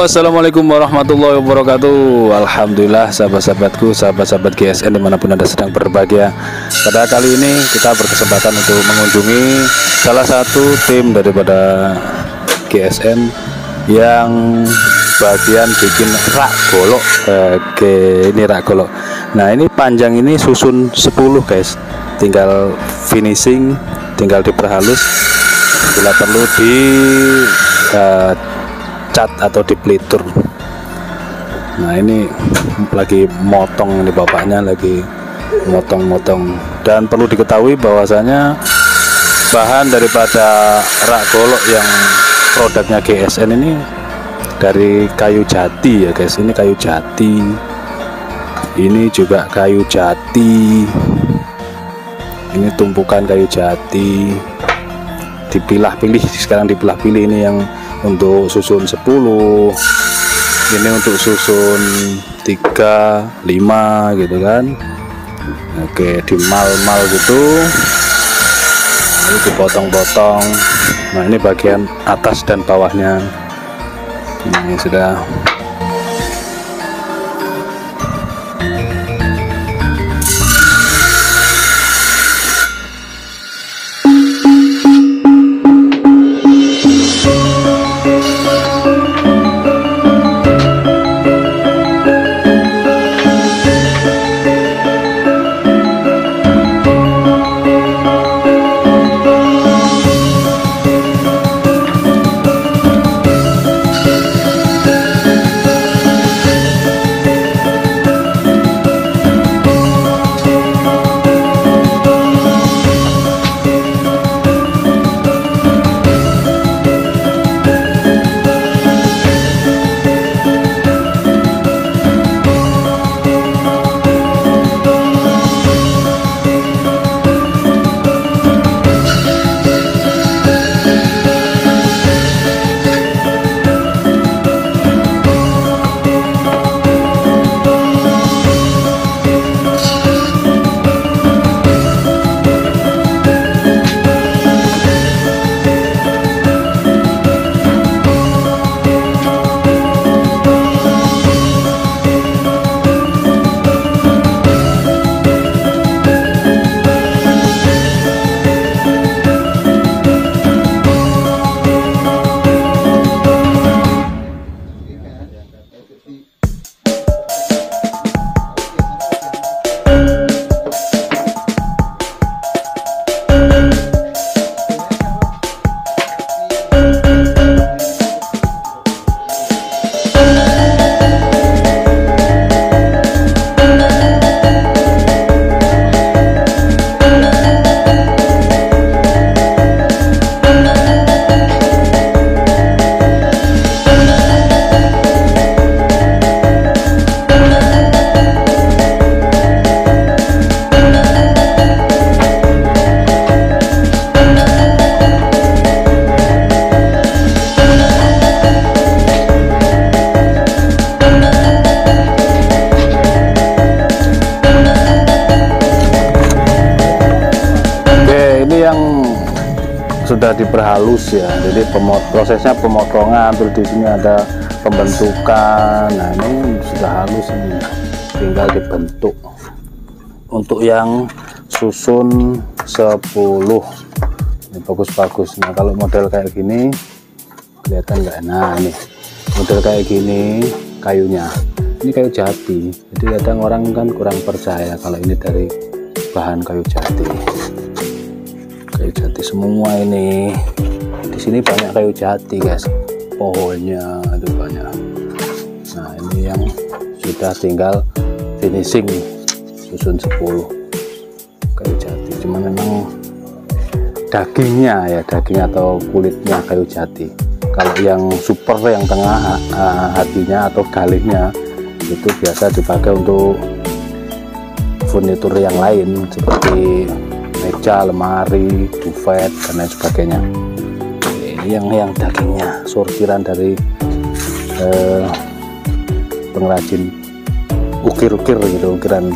Halo, assalamualaikum warahmatullahi wabarakatuh. Alhamdulillah sahabat-sahabatku, sahabat-sahabat GSN dimanapun anda sedang berbahagia. Pada kali ini kita berkesempatan untuk mengunjungi salah satu tim daripada GSN yang bagian bikin rak golok. Ini rak golok. Nah, ini panjang ini susun 10 guys, tinggal finishing, tinggal diperhalus, bila perlu di cat atau di pelitur. Nah, ini lagi motong, ini bapaknya lagi motong-motong. Dan perlu diketahui bahwasanya bahan daripada rak golok yang produknya GSN ini dari kayu jati ya guys. Ini kayu jati, ini juga kayu jati, ini tumpukan kayu jati, dipilah-pilih. Sekarang dipilah-pilih, ini yang untuk susun 10, ini untuk susun 3, 5 gitu kan. Oke, dimal-mal gitu, lalu dipotong-potong. Nah, ini bagian atas dan bawahnya. Ini sudah sudah diperhalus ya. Jadi prosesnya pemotongan, terus di sini ada pembentukan. Nah, ini sudah halus, ini tinggal dibentuk. Untuk yang susun 10 ini bagus-bagus. Nah, kalau model kayak gini kelihatan nggak? Nah, ini model kayak gini kayunya, ini kayu jati. Jadi kadang orang kan kurang percaya kalau ini dari bahan kayu jati. Kayu jati semua ini. Di sini banyak kayu jati guys, pohonnya itu banyak. Nah, ini yang sudah tinggal finishing, susun 10 kayu jati. Cuma memang dagingnya ya, daging atau kulitnya kayu jati. Kalau yang super, yang tengah hatinya atau galihnya itu biasa dipakai untuk furnitur yang lain seperti meja, lemari, buffet dan lain sebagainya. Ini yang dagingnya, sortiran dari pengrajin ukir-ukir gitu, ukiran